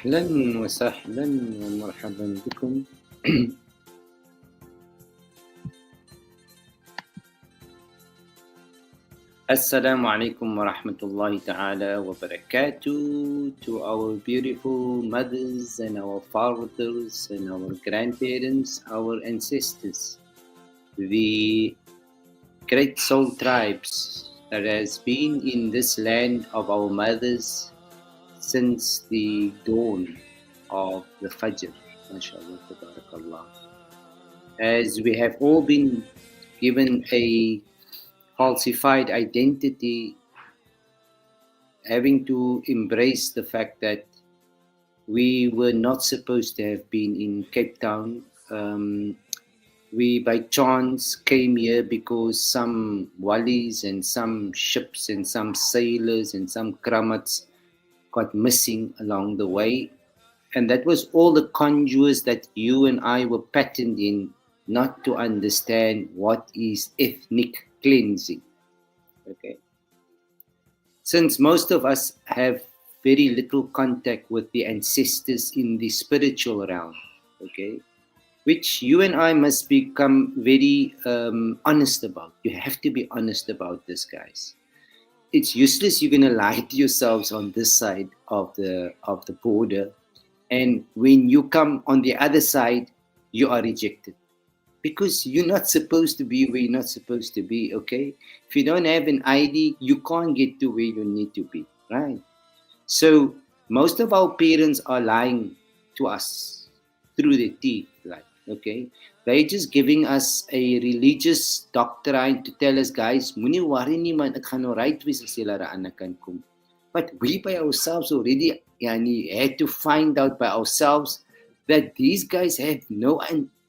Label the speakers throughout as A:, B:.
A: أهلا وسهلا ومرحبا بكم. Assalamu alaikum wa rahmatullahi ta'ala wa barakatuh to our beautiful mothers and our fathers and our grandparents, our ancestors, the great soul tribes that has been in this land of our mothers since the dawn of the Fajr, mashallah, tabarakallah. As we have all been given a falsified identity, having to embrace the fact that we were not supposed to have been in Cape Town. We by chance came here because some wallies and some ships and some sailors and some kramats got missing along the way. And that was all the contours that you and I were patterned in, not to understand what is ethnic cleansing. Okay. Since most of us have very little contact with the ancestors in the spiritual realm, okay, which you and I must become very honest about. You have to be honest about this, guys. It's useless you're gonna lie to yourselves on this side of the border, and when you come on the other side, you are rejected. Because you're not supposed to be where you're not supposed to be, okay? If you don't have an ID, you can't get to where you need to be, right? So most of our parents are lying to us through their teeth, like, okay? They're just giving us a religious doctrine to tell us, guys, moenie worry nie man, dit gaan nou right wees as julle aan kan kom. But we by ourselves already had to find out by ourselves that these guys have no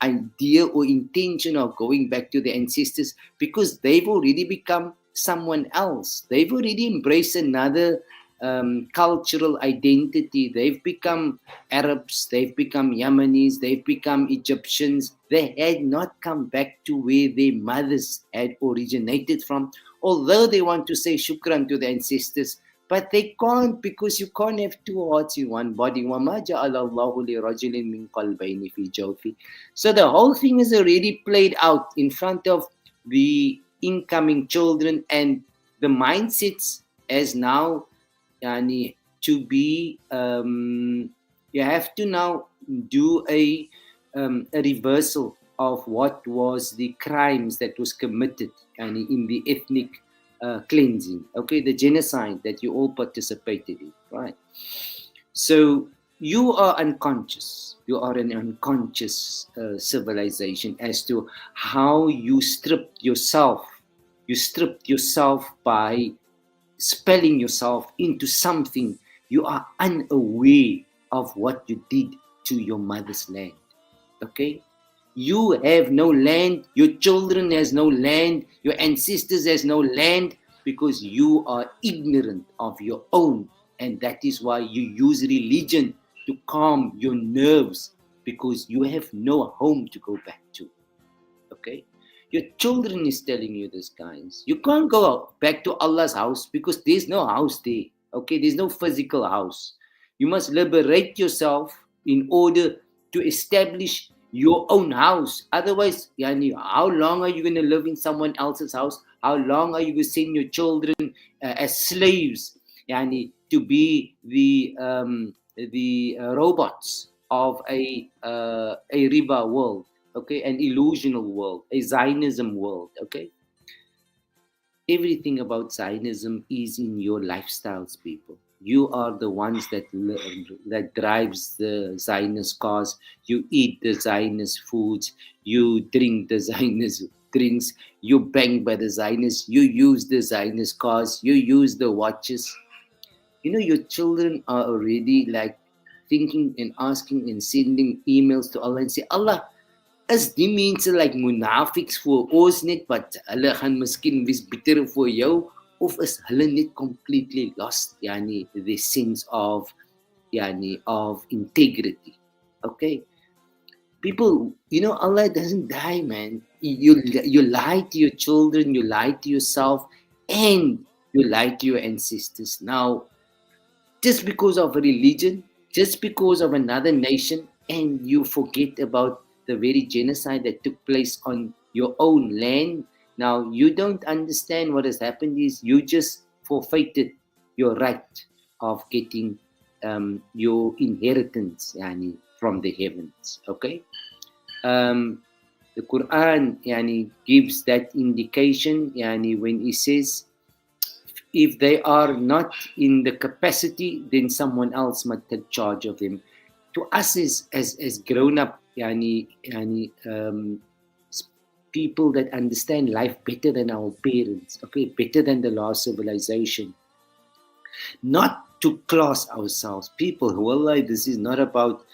A: idea or intention of going back to the ancestors, because they've already become someone else. They've already embraced another cultural identity. They've become Arabs, they've become Yemenis, they've become Egyptians. They had not come back to where their mothers had originated from, although they want to say shukran to the ancestors. But they can't, because you can't have two hearts in one body. وَمَا جَعَلَ اللَّهُ لِرَجُلٍ مِّن قَلْبَيْنِ فِي جَوْفِهِ. So the whole thing is already played out in front of the incoming children, and the mindsets as now to be, you have to now do a reversal of what was the crimes that was committed in the ethnic cleansing, okay, the genocide that you all participated in, right? So you are unconscious. You are an unconscious civilization as to how you stripped yourself. You stripped yourself by spelling yourself into something. You are unaware of what you did to your mother's land, okay? You have no land, your children has no land, your ancestors has no land, because you are ignorant of your own. And that is why you use religion to calm your nerves, because you have no home to go back to, okay? Your children is telling you this, guys. You can't go back to Allah's house because there's no house there, okay? There's no physical house. You must liberate yourself in order to establish your own house. Otherwise, how long are you going to live in someone else's house? How long are you going to send your children as slaves, to be the robots of a riba world, okay, an illusional world, a Zionism world, okay? Everything about Zionism is in your lifestyles, people. You are the ones that drives the Zionist cause. You eat the Zionist foods. You drink the Zionist drinks. You bang by the Zionists. You use the Zionist cause. You use the watches. Your children are already like thinking and asking and sending emails to Allah and say, Allah, is die mense like munafiks vir ons net, wat hulle gaan miskien wees bitter vir jou, of is hulle net completely lost the sense of integrity, okay? People, Allah doesn't die, man. You lie to your children, you lie to yourself, and you lie to your ancestors. Now, just because of a religion, just because of another nation, and you forget about the very genocide that took place on your own land. Now you don't understand what has happened is you just forfeited your right of getting your inheritance, yani, from the heavens. Okay. um, the Quran, yani, gives that indication, yani, when it says if they are not in the capacity, then someone else must take charge of them. To us as grown up, people that understand life better than our parents, okay, better than the last civilization, not to class ourselves. People who are like, this is not about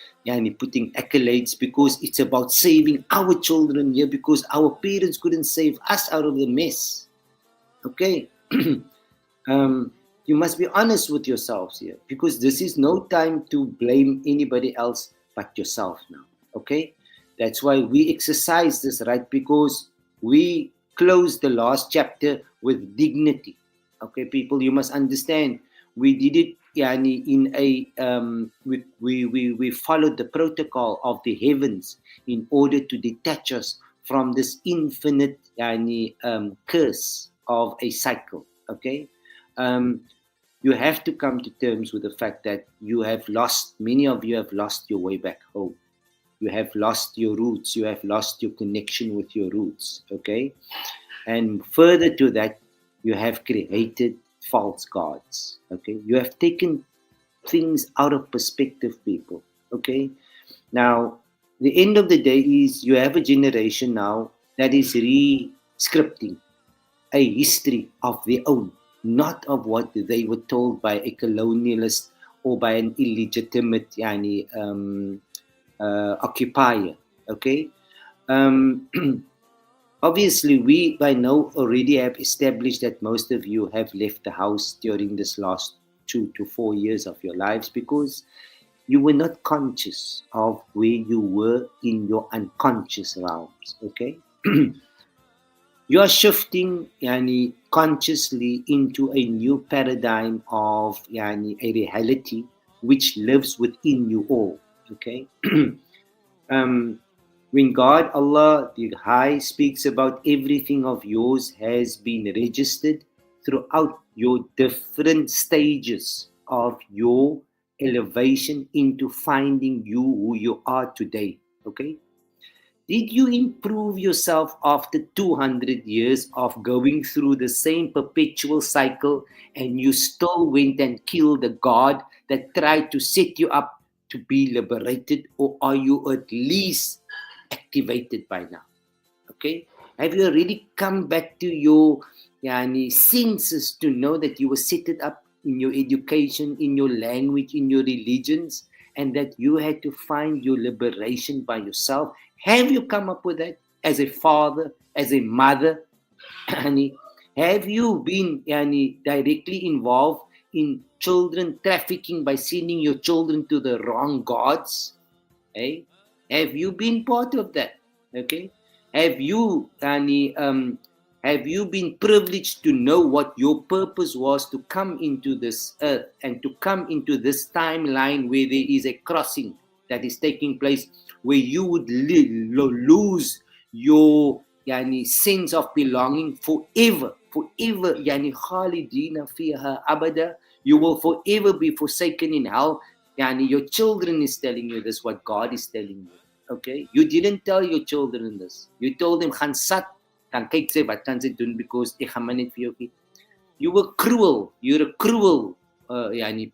A: putting accolades, because it's about saving our children here, because our parents couldn't save us out of the mess. Okay. You must be honest with yourselves here, because this is no time to blame anybody else but yourself now. Okay. That's why we exercise this right, because we close the last chapter with dignity. Okay, people, you must understand. We did it, in a we followed the protocol of the heavens in order to detach us from this infinite curse of a cycle. Okay. You have to come to terms with the fact that many of you have lost your way back home. You have lost your roots. You have lost your connection with your roots. Okay. And further to that, you have created false gods. Okay. You have taken things out of perspective, people. Okay. Now, the end of the day is you have a generation now that is re-scripting a history of their own, not of what they were told by a colonialist or by an illegitimate occupier. Okay. Um, Obviously, we by now already have established that most of you have left the house during this last 2 to 4 years of your lives, because you were not conscious of where you were in your unconscious realms. Okay. You are shifting consciously into a new paradigm of a reality which lives within you all. Okay. When God, Allah the High, speaks about everything of yours has been registered throughout your different stages of your elevation into finding you who you are today. Okay. Did you improve yourself after 200 years of going through the same perpetual cycle, and you still went and killed the God that tried to set you up to be liberated? Or are you at least activated by now? Okay. Have you already come back to your senses to know that you were set it up in your education, in your language, in your religions, and that you had to find your liberation by yourself? Have you come up with that as a father, as a mother? Have you been directly involved in children trafficking by sending your children to the wrong gods? Hey? Have you been part of that? Okay. Have you been privileged to know what your purpose was to come into this earth and to come into this timeline where there is a crossing that is taking place, where you would lose your sense of belonging forever, khalidina fiha abada. You will forever be forsaken in hell. Your children is telling you this, what God is telling you. Okay, you didn't tell your children this. You told them, "Gaan sat, dan kyk sy wat kan sy doen, because ek gaan maar net vir jou gee." You were cruel. You're a cruel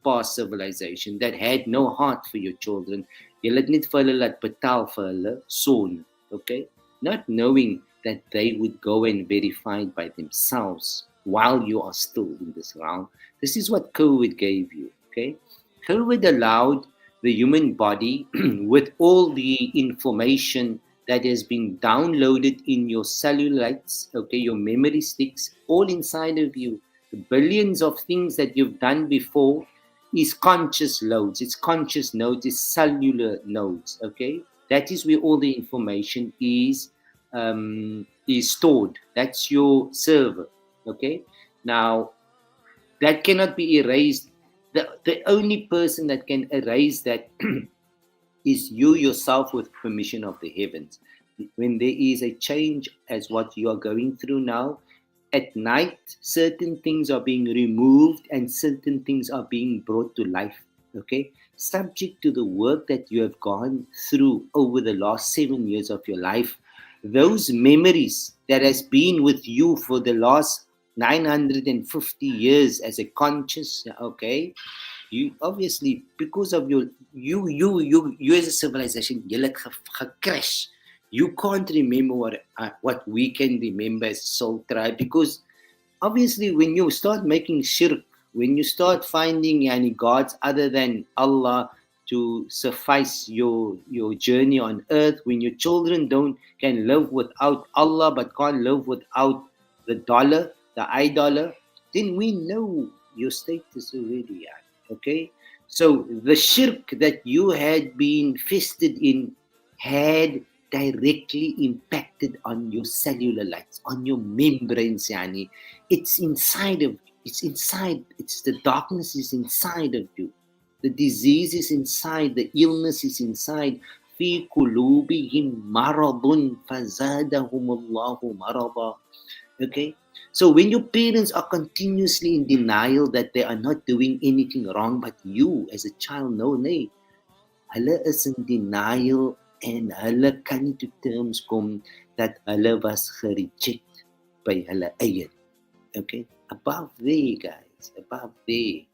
A: past civilization that had no heart for your children. Jy het net vir hulle laat betaal vir hulle sonde. Okay, not knowing that they would go and verify it by themselves while you are still in this realm. This is what COVID gave you. Okay, COVID allowed the human body with all the information that has been downloaded in your cellulites, okay, your memory sticks, all inside of you. The billions of things that you've done before is conscious loads. It's conscious nodes, it's cellular nodes, okay? That is where all the information is stored. That's your server, okay? Now, that cannot be erased. The only person that can erase that is you yourself with permission of the heavens. When there is a change as what you are going through now, at night, certain things are being removed and certain things are being brought to life. Okay? Subject to the work that you have gone through over the last 7 years of your life, those memories that has been with you for the last 950 years as a conscious, okay, you obviously because of your you as a civilization you like crash. You can't remember what we can remember as soul tribe, because obviously when you start making shirk, when you start finding yani gods other than Allah to suffice your journey on earth, when your children don't can live without Allah but can't live without the dollar, the idollar, then we know your status already. Okay, so the shirk that you had been fested in had directly impacted on your cellular lights, on your membranes, yani. It's inside of it's inside, it's the darkness is inside of you. The disease is inside, the illness is inside. في قلوبهم مرض فزادهم الله مرضا. Okay? So when your parents are continuously in denial that they are not doing anything wrong, but you as a child know, nee, hulle is in denial en hulle kan nie to terms kom dat hulle was gereject by hulle eie. Okay? Above there, guys. Above there.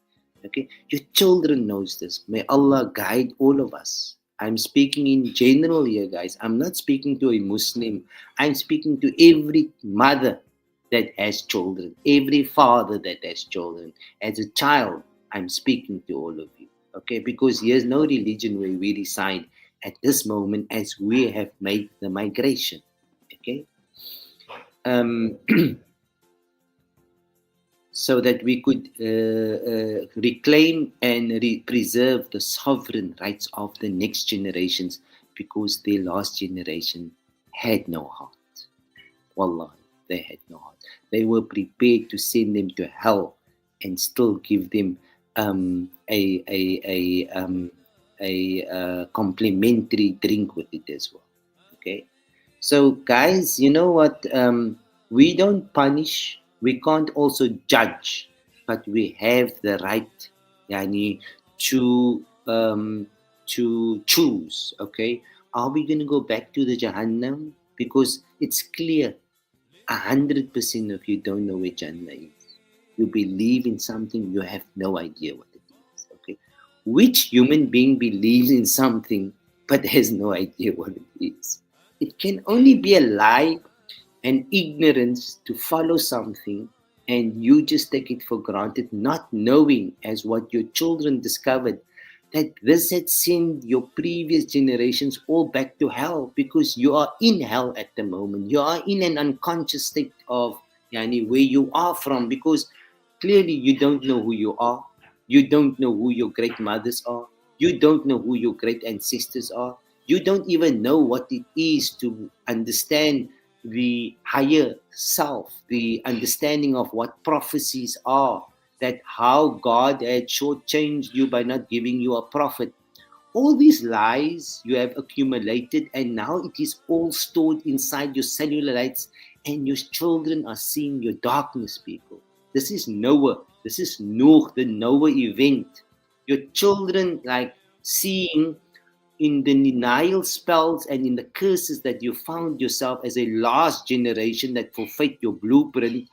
A: Okay? Your children knows this. May Allah guide all of us. I'm speaking in general here, guys. I'm not speaking to a Muslim. I'm speaking to every mother that has children, every father that has children. As a child, I'm speaking to all of you. Okay? Because here's no religion where we reside at this moment as we have made the migration. Okay? So that we could reclaim and preserve the sovereign rights of the next generations, because their last generation had no heart. Wallahi, they had no heart. They were prepared to send them to hell and still give them a complimentary drink with it as well. Okay, so guys, you know what? We don't punish. We can't also judge, but we have the right, yani, to choose. Okay, are we going to go back to the Jahannam? Because it's clear, 100% of you don't know where Jannah is. You believe in something, you have no idea what it is. Okay, which human being believes in something but has no idea what it is? It can only be a lie and ignorance to follow something, and you just take it for granted, not knowing, as what your children discovered, that this had sent your previous generations all back to hell, because you are in hell at the moment. You are in an unconscious state of yani, where you are from, because clearly you don't know who you are. You don't know who your great mothers are. You don't know who your great ancestors are. You don't even know what it is to understand the higher self, the understanding of what prophecies are, that how God had shortchanged you by not giving you a prophet. All these lies you have accumulated, and now it is all stored inside your cellular lights, and your children are seeing your darkness, people. This is Noah. This is Noah, the Noah event. Your children like seeing in the denial spells and in the curses that you found yourself as a last generation that fulfilled your blueprint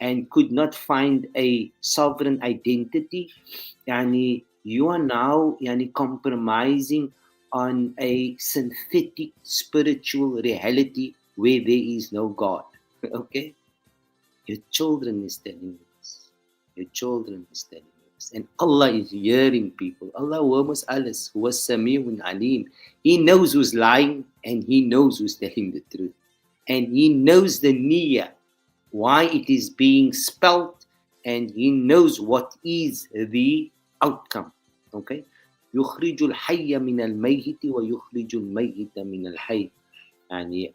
A: and could not find a sovereign identity. Yani, you are now yani, compromising on a synthetic spiritual reality where there is no God. Okay? Your children is telling you this. Your children is telling you this. And Allah is hearing people. Allah was alles. Was Sami'un Alim. He knows who's lying and He knows who's telling the truth. And He knows the niyyah, why it is being spelt, and He knows what is the outcome. Okay? يخرج الحي من الميت ويخرج الميت من الحي. يعني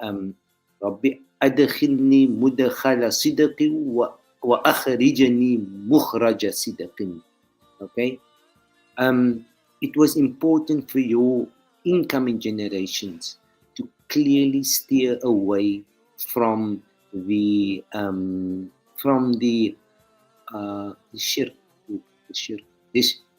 A: ربي أدخلني مدخل صدق وأخرجني مخرج صدق. Okay? It was important for your incoming generations to clearly steer away from the shirk. The shirk.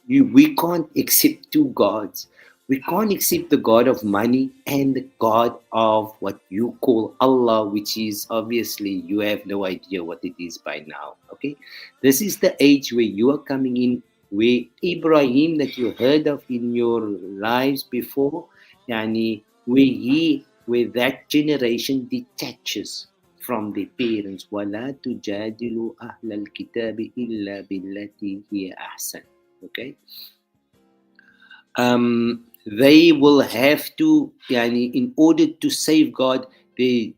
A: We can't accept two gods. We can't accept the God of money and the God of what you call Allah, which is obviously you have no idea what it is by now. Okay, this is the age where you are coming in, where Ibrahim that you heard of in your lives before, yani, where that generation detaches from their parents. وَلَا تُجَادِلُوا أَهْلَ الْكِتَابِ إِلَّا بِالَّتِي هِيَ أَحْسَنُ. Okay? They will have to, yani, in order to safeguard the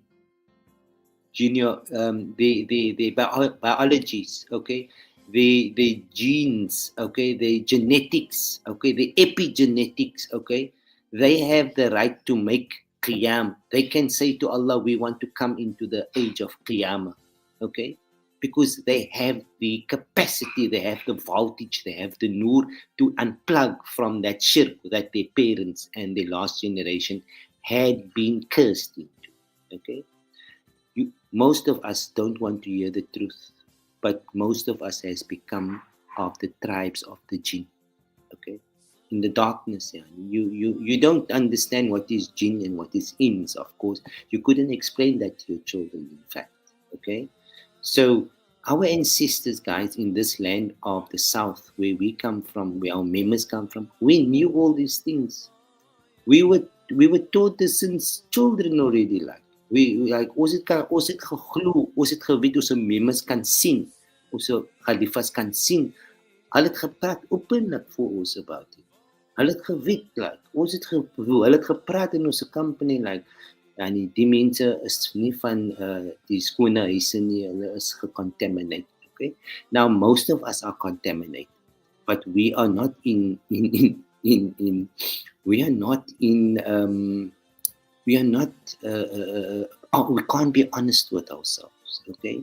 A: biologies, okay, the genes, okay, the genetics, okay, the epigenetics, okay, they have the right to make qiyam. They can say to Allah, we want to come into the age of qiyamah, okay, because they have the capacity, they have the voltage, they have the nur to unplug from that shirk that their parents and the last generation had been cursed into, okay. Most of us don't want to hear the truth, but most of us has become of the tribes of the jinn. Okay, in the darkness, yeah. You don't understand what is jinn and what is ins. Of course, you couldn't explain that to your children. In fact, okay. So our ancestors, guys, in this land of the south, where we come from, where our members come from, we knew all these things. We were taught this since children already. Like we like ons het geglo, ons het geweet ons memes kan sien, ons khalifas kan sien. Hulle het gepraat openlik voor ons about it. Hulle het geweet, like ons het hulle het gepraat in ons company, like en die mense is nie van die skone huise nie, hulle is gecontaminated. Okay, now most of us are contaminated, but we are not we are not we can't be honest with ourselves, okay,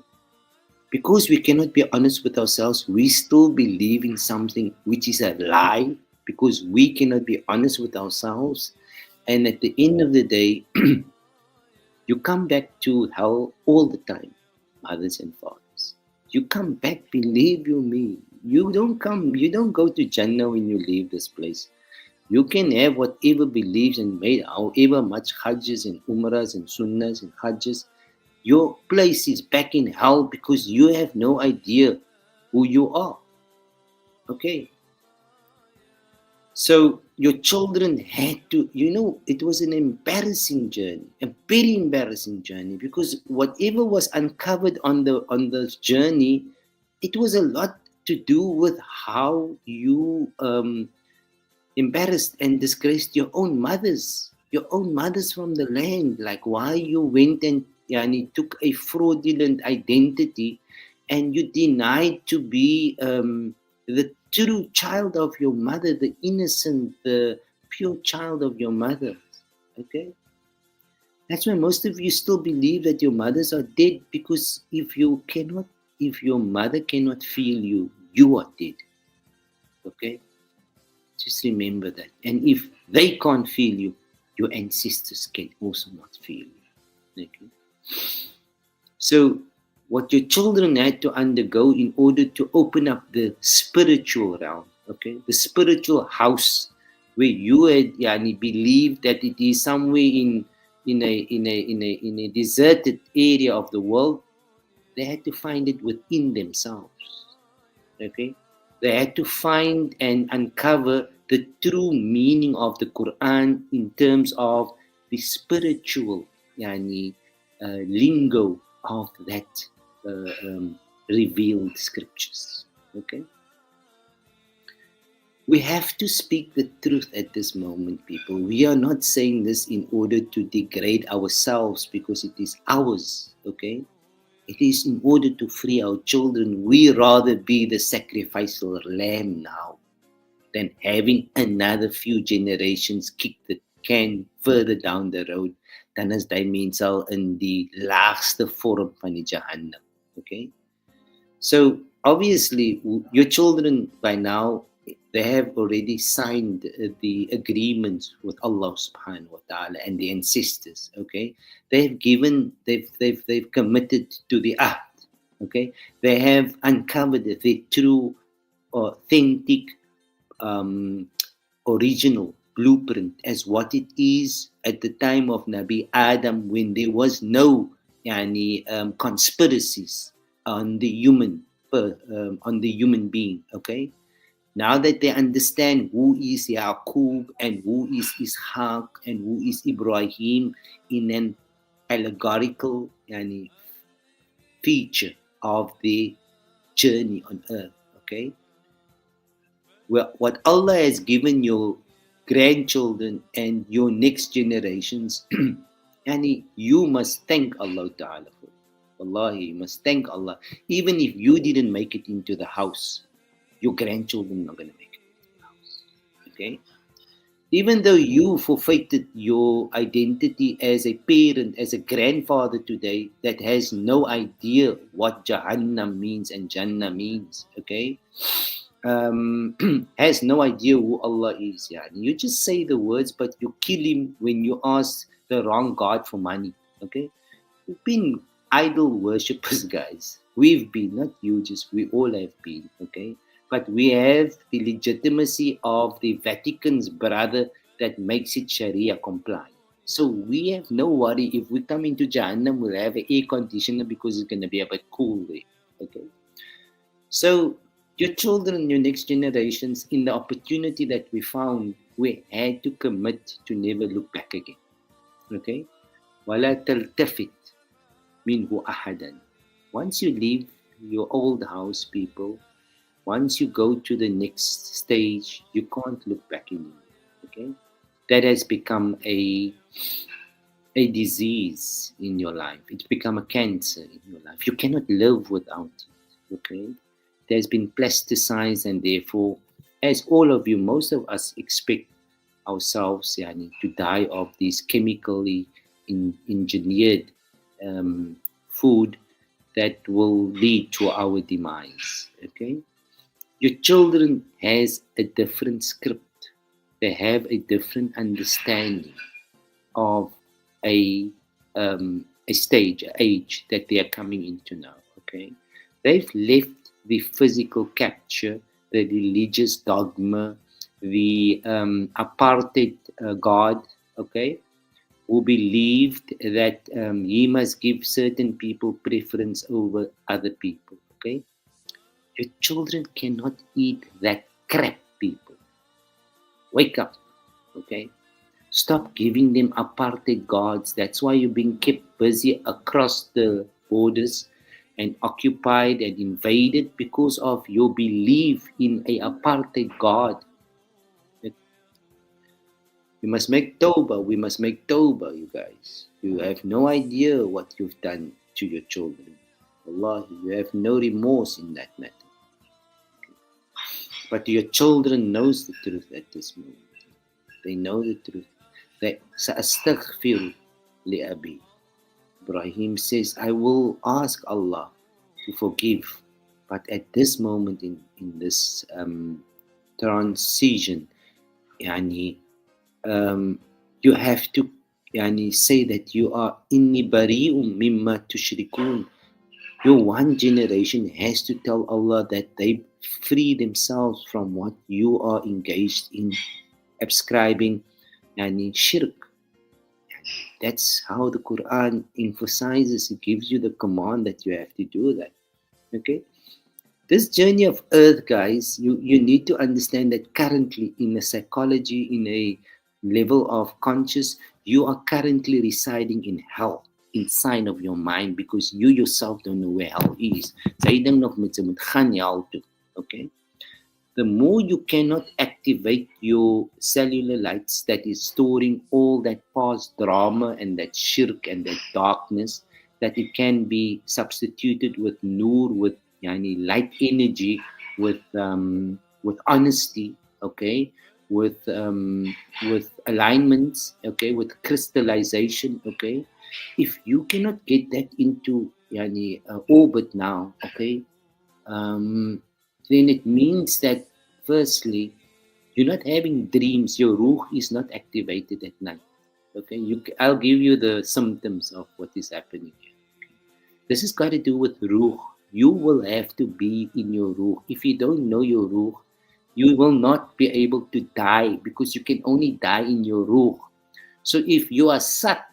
A: because we cannot be honest with ourselves. We still believe in something which is a lie, because we cannot be honest with ourselves, and at the end of the day you come back to hell all the time, mothers and fathers. You come back, believe you me. You don't go to Jannah when you leave this place. You can have whatever beliefs and made however much hajjs and umrahs and sunnahs and hajjs. Your place is back in hell because you have no idea who you are. Okay. So your children had to, it was an embarrassing journey, a very embarrassing journey, because whatever was uncovered on the journey, it was a lot to do with how you embarrassed and disgraced your own mothers from the land, like why you went and took a fraudulent identity and you denied to be the true child of your mother, the innocent, the pure child of your mother. Okay? That's why most of you still believe that your mothers are dead, because if your mother cannot feel you, you are dead. Okay? Just remember that. And if they can't feel you, your ancestors can also not feel you. Okay? So what your children had to undergo in order to open up the spiritual realm, okay, the spiritual house, where you had believed that it is somewhere in a deserted area of the world, they had to find it within themselves. Okay, they had to find and uncover the true meaning of the Quran in terms of the spiritual lingo of that revealed scriptures. Okay, we have to speak the truth at this moment, people. We are not saying this in order to degrade ourselves, because it is ours. Okay, it is in order to free our children. We rather be the sacrificial lamb now than having another few generations kick the can further down the road, dan is die mense al in die laagste vorm van die Jahannam. Okay? So, obviously, your children by now, they have already signed the agreements with Allah subhanahu wa ta'ala and the ancestors. Okay, they've committed to the ahd. Okay, they have uncovered the true, authentic, um, original blueprint as what it is at the time of Nabi Adam, when there was no conspiracies on the on the human being. Okay, now that they understand who is Yaqub and who is Ishaq and who is Ibrahim in an allegorical feature of the journey on earth. Okay, well, what Allah has given your grandchildren and your next generations, you must thank Allah Ta'ala for it. Wallahi, you must thank Allah. Even if you didn't make it into the house, your grandchildren are not going to make it into the house. Okay? Even though you forfeited your identity as a parent, as a grandfather today that has no idea what Jahannam means and Jannah means, okay? Has no idea who Allah is. Yeah. You just say the words, but you kill him when you ask the wrong God for money. Okay? We've been idol worshippers, guys. We've been, not you, just we all have been. Okay? But we have the legitimacy of the Vatican's brother that makes it Sharia compliant. So we have no worry if we come into Jahannam, we'll have an air conditioner because it's going to be a bit cool there. Okay? So your children, your next generations, in the opportunity that we found, we had to commit to never look back again. Okay? وَلَا تَلْتَفِتْ مِنْهُ أَحَدًا. Once you leave your old house, people, once you go to the next stage, you can't look back anymore. Okay? That has become a disease in your life. It's become a cancer in your life. You cannot live without it. Okay? It has been plasticized, and therefore, as all of you, most of us expect ourselves to die of these chemically engineered food that will lead to our demise. Okay? Your children has a different script. They have a different understanding of a stage, age that they are coming into now. Okay, they've left the physical capture, the religious dogma, the apartheid God. Okay, who believed that he must give certain people preference over other people. Okay, your children cannot eat that crap, people. Wake up, okay? Stop giving them apartheid gods. That's why you're being kept busy across the borders and occupied and invaded because of your belief in a apartheid god. You must make tawbah. We must make tawbah, you guys. You have no idea what you've done to your children. Wallahi, you have no remorse in that matter. But your children knows the truth at this moment. They know the truth. They sa'astaghfir li abi. Ibrahim says, I will ask Allah to forgive. But at this moment in this transition, you have to say that you are inni bari'um mimma tushrikun. Your one generation has to tell Allah that they free themselves from what you are engaged in, ascribing shirk. That's how the Quran emphasizes. It gives you the command that you have to do that. Okay? This journey of earth, guys, you need to understand that currently in a psychology, in a level of conscious, you are currently residing in hell inside of your mind because you yourself don't know where hell is. Jy dink nog met jy moet gaan hel toe. Okay? The more you cannot activate your cellular lights that is storing all that past drama and that shirk and that darkness, that it can be substituted with nur, with light energy, with honesty, okay, with alignments, okay, with crystallization, okay. If you cannot get that into orbit now, okay, then it means that firstly You're not having dreams. Your ruh is not activated at night. Okay, I'll give you the symptoms of what is happening here. This has got to do with ruh. You will have to be in your ruh. If you don't know your ruh, you will not be able to die, because you can only die in your ruh. So if you are sat,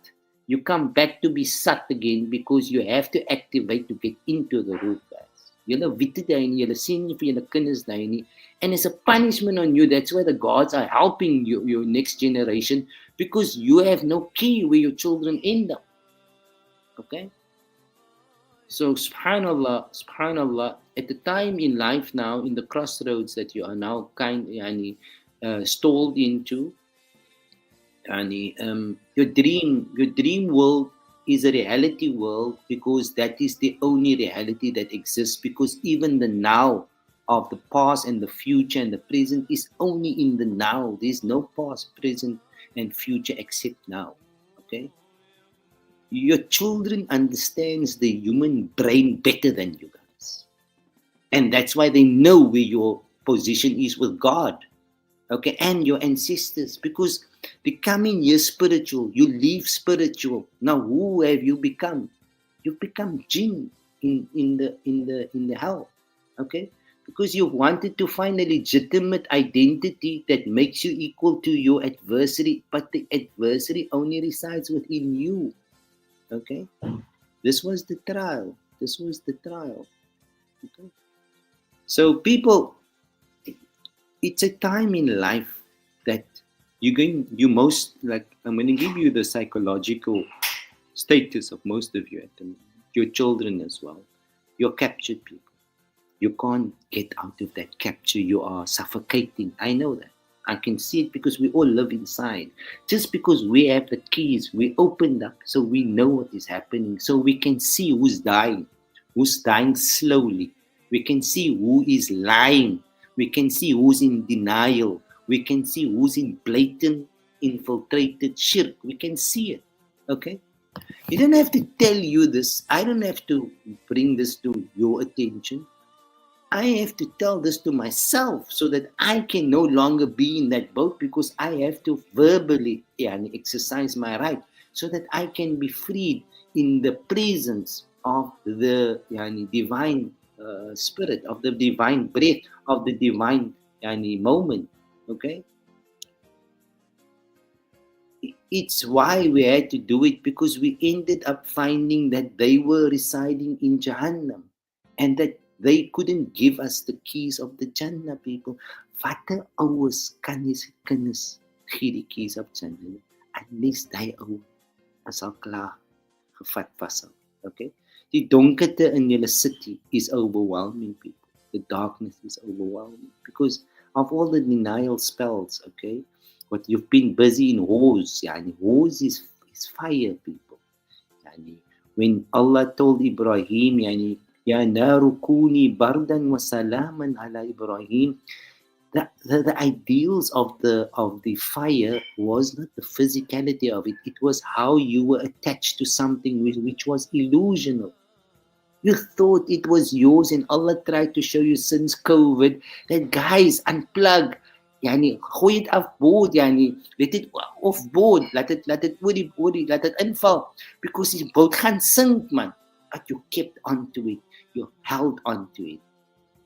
A: you come back to be sat again, because you have to activate to get into the ruh, guys. Julle weet dit nie, julle sien nie vir julle kinders nie. And it's a punishment on you. That's why the gods are helping you, your next generation, because you have no key where your children end up. Okay? So subhanallah, subhanallah, at the time in life now, in the crossroads that you are now stalled into, your dream world is a reality world, because that is the only reality that exists, because even the now of the past and the future and the present is only in the now. There's no past, present and future except now. Okay? Your children understands the human brain better than you guys. And that's why they know where your position is with God. Okay, and your ancestors, because becoming here spiritual, you leave spiritual. Now who have you become? You've become jinn in the hell. Okay? Because you wanted to find a legitimate identity that makes you equal to your adversary, but the adversary only resides within you. Okay? This was the trial. This was the trial. Okay? So people, it's a time in life that I'm going to give you the psychological status of most of you at the moment, your children as well. You're captured people. You can't get out of that capture. You are suffocating. I know that. I can see it, because we all live inside. Just because we have the keys, we opened up so we know what is happening, so we can see who's dying slowly. We can see who is lying. We can see who's in denial. We can see who's in blatant, infiltrated shirk. We can see it. Okay? You don't have to tell you this. I don't have to bring this to your attention. I have to tell this to myself, so that I can no longer be in that boat, because I have to verbally exercise my right, so that I can be freed in the presence of the divine spirit, of the divine breath, of the divine moment. Okay? It's why we had to do it, because we ended up finding that they were residing in Jahannam, and that they couldn't give us the keys of the Jannah, people. Watter ouers kan jy sy kinders gee die keys of Jannah, unless die ou is al klaar gevat vas. Okay? Die donkerte in julle city is overwhelming, people. The darkness is overwhelming because of all the denial spells. Okay? What you've been busy in wars. Wars is fire, people. When Allah told Ibrahim, Ya naru kuni bardan wa salaman ala Ibrahim, the ideals of the fire was not the physicality of it. It was how you were attached to something which was illusional. You thought it was yours, and Allah tried to show you since COVID that, guys, unplug. Gooi het af boord, let it off board, laat it oor die, laat it inval, because die boot gaan sink, man. But you kept onto it, you held onto it,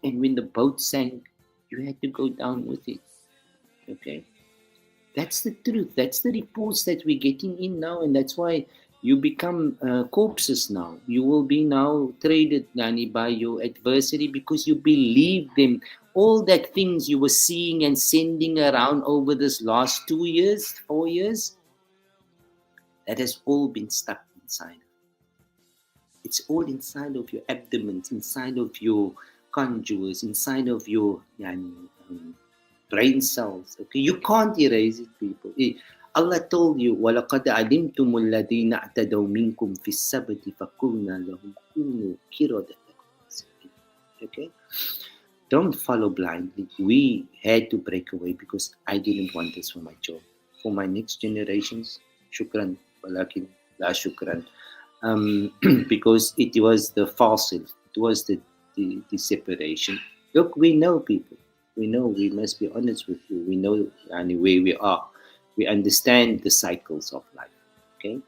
A: and when the boat sank, you had to go down with it. Okay, that's the truth. That's the reports that we're getting in now, and that's why you become corpses now. You will be now traded, by your adversary, because you believe them. All that things you were seeing and sending around over this last 2 years, 4 years, that has all been stuck inside. It's all inside of your abdomen, inside of your conduits, inside of your brain cells. Okay, you can't erase it, people. Allah told you, وَلَقَدْ عَلِمْتُمُ الَّذِينَ اعْتَدَوْا مِنْكُمْ فِي السَّبْتِ فَقُلْنَا لَهُمْ كُونُوا قِرَدَةً. Okay? Don't follow blindly. We had to break away because I didn't want this for my children. For my next generations, shukran, walakin la shukran. Because it was the fossil, it was the separation. Look, we know, people. We know, we must be honest with you. We know yani, where we are. We understand the cycles of life. Okay?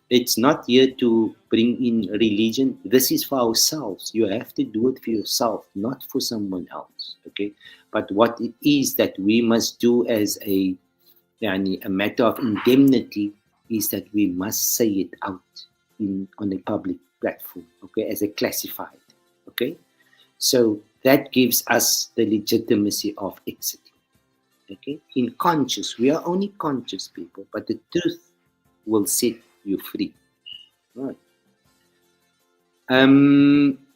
A: It's not here to bring in religion. This is for ourselves. You have to do it for yourself, not for someone else. Okay? But what it is that we must do as a matter of indemnity is that we must say it out on a public platform, okay, as a classified. Okay? So that gives us the legitimacy of exiting. Okay? In conscious, we are only conscious people, but the truth will set you free. Right.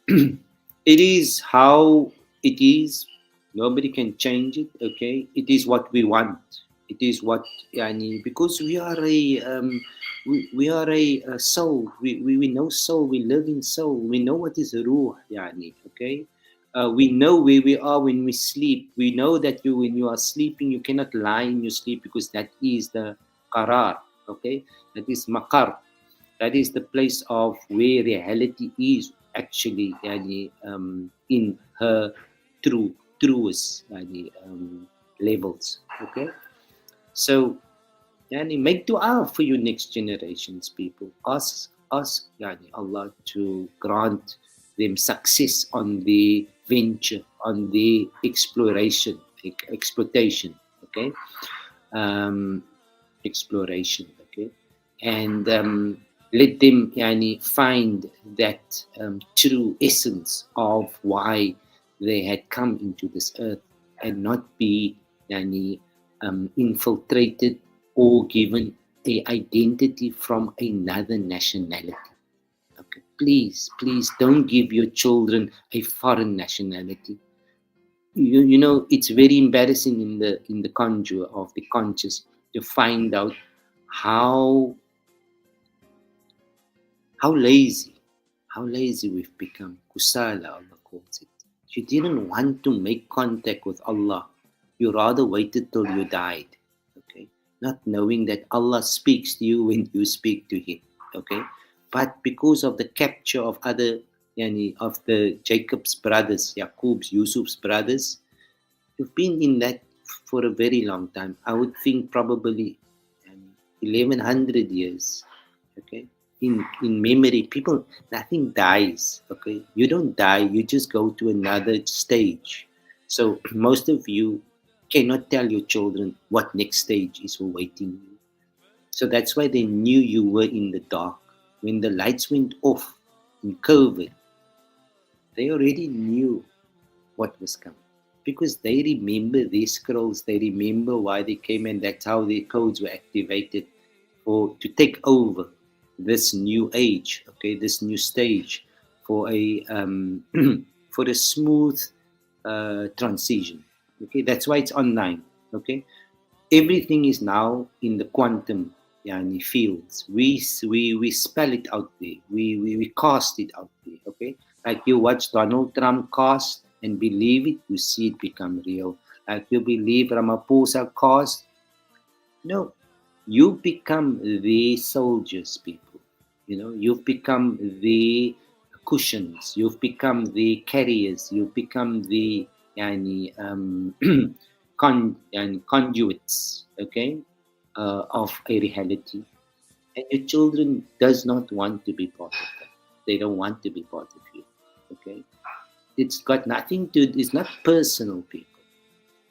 A: It is how it is. Nobody can change it. Okay, it is what we want. It is what yani, because we are a soul. We know soul. We live in soul. We know what is ruh. Yani, okay. We know where we are when we sleep. We know that when you are sleeping, you cannot lie in your sleep because that is the qarar. Okay, that is maqar. That is the place of where reality is actually yani, in her truest yani, levels. Okay, so yani, make dua for your next generations, people. Ask yani, Allah to grant them success on the venture, on the exploitation. Okay, um, exploration. Okay, and let them yani, find that true essence of why they had come into this earth and not be yani, infiltrated or given a identity from another nationality. Okay, please don't give your children a foreign nationality. You know it's very embarrassing in the conjure of the conscious to find out how how lazy how lazy we've become. Kusala, Allah calls it. You didn't want to make contact with Allah. You rather waited till you died. Okay, not knowing that Allah speaks to you when you speak to Him. Okay, but because of the capture of other yani, of the Jacob's brothers, Yaqub's, Yusuf's brothers, you've been in that for a very long time. I would think probably 1100 years. Okay. In memory, people, nothing dies. Okay. You don't die. You just go to another stage. So most of you cannot tell your children what next stage is awaiting you. So that's why they knew you were in the dark. When the lights went off in COVID, they already knew what was coming because they remember these scrolls, they remember why they came, and that's how their codes were activated for to take over this new age, okay, this new stage for a for a smooth transition. Okay, that's why it's online. Okay, everything is now in the quantum yani, fields. We spell it out there. We cast it out there. Okay, like you watch Donald Trump cast and believe it, you see it become real. Like you believe Ramaphosa cast, no, you become the soldiers, people. You know, you've become the cushions. You've become the carriers. You've become the yani, conduits, okay, of a reality. And your children does not want to be part of that. They don't want to be part of you, okay. It's got nothing to. It's not personal, people.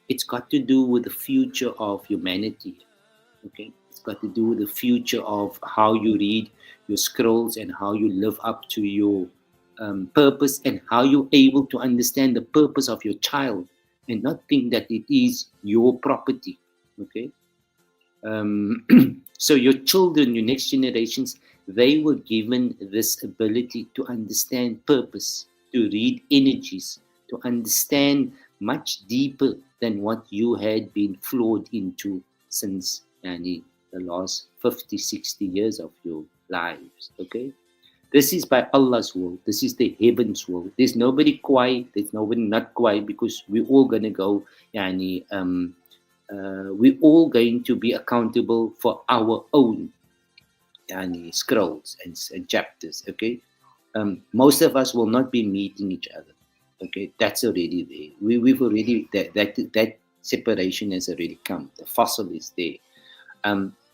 A: It's got to do with the future of humanity. Okay, it's got to do with the future of how you read your scrolls and how you live up to your purpose and how you're able to understand the purpose of your child and not think that it is your property. Okay, um, so your children, your next generations, they were given this ability to understand purpose, to read energies, to understand much deeper than what you had been flawed into since yani, the last 50, 60 years of your lives. Okay, this is by Allah's will. This is the heavens will. There's nobody quiet. There's nobody not quiet because we're all gonna go yani, we're all going to be accountable for our own yani, scrolls and chapters. Okay, most of us will not be meeting each other. Okay, that's already there. We've already that separation has already come. The fossil is there.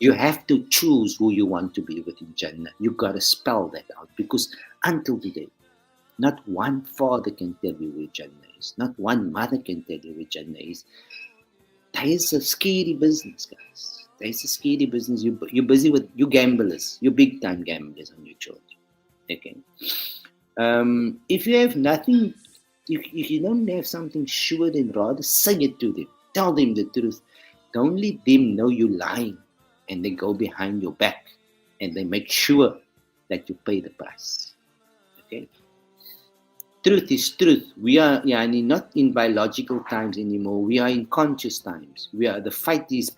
A: You have to choose who you want to be within Jannah. You got to spell that out, because until today, not one father can tell you where Jannah is. Not one mother can tell you where Jannah is. That is a scary business, guys. That is a scary business. You're busy with you gamblers. You big time gamblers on your children. Okay. If you have nothing, if you don't have something sure, then rather say it to them. Tell them the truth. Don't let them know you're lying, and they go behind your back and they make sure that you pay the price. Okay. Truth is truth. We are yani, not in biological times anymore. We are in conscious times. The fight is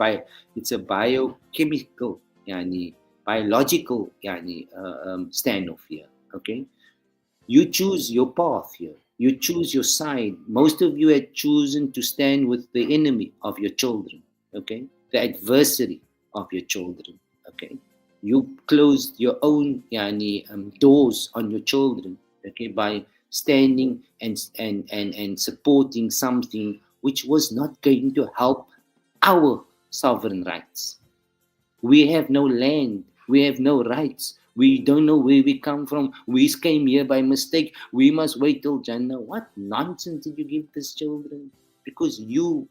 A: it's a biochemical, yani, biological standoff here. Okay. You choose your path here. You choose your side. Most of you had chosen to stand with the enemy of your children. Okay. The adversary of your children. Okay. You closed your own doors on your children. Okay. By standing and supporting something which was not going to help our sovereign rights. We have no land. We have no rights. We don't know where we come from. We came here by mistake. We must wait till Jannah. What nonsense did you give these children? Because you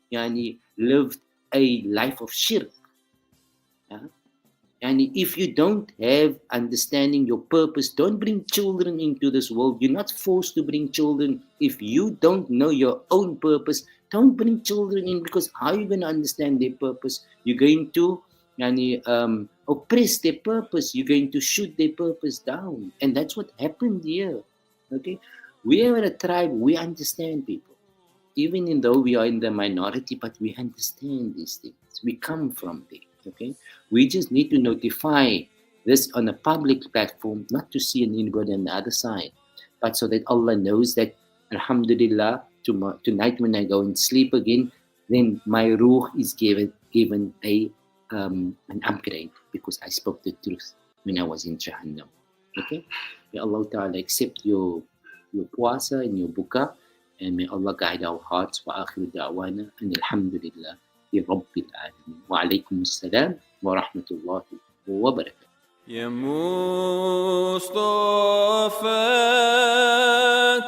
A: lived a life of shirk. Yeah? And if you don't have understanding your purpose, don't bring children into this world. You're not forced to bring children. If you don't know your own purpose, don't bring children in, because how are you going to understand their purpose? You're going to oppress their purpose. You're going to shoot their purpose down. And that's what happened here. Okay? We are a tribe. We understand people. Even though we are in the minority, but we understand these things. We come from there. Okay, we just need to notify this on a public platform, not to see anybody on the other side, but so that Allah knows that, Alhamdulillah, tonight when I go and sleep again, then my ruh is given an upgrade, because I spoke the truth when I was in Jahannam. Okay, may Allah Ta'ala accept your puasa and your buka, and may Allah guide our hearts. Wa akhiru da'wana and alhamdulillah رب العالمين وعليكم السلام ورحمة الله وبركاته.
B: يا مصطفى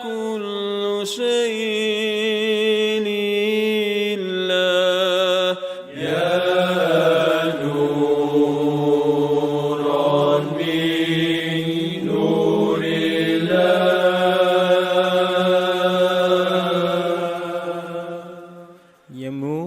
B: كل شيء لله يا نورا من نور الله يا مصطفى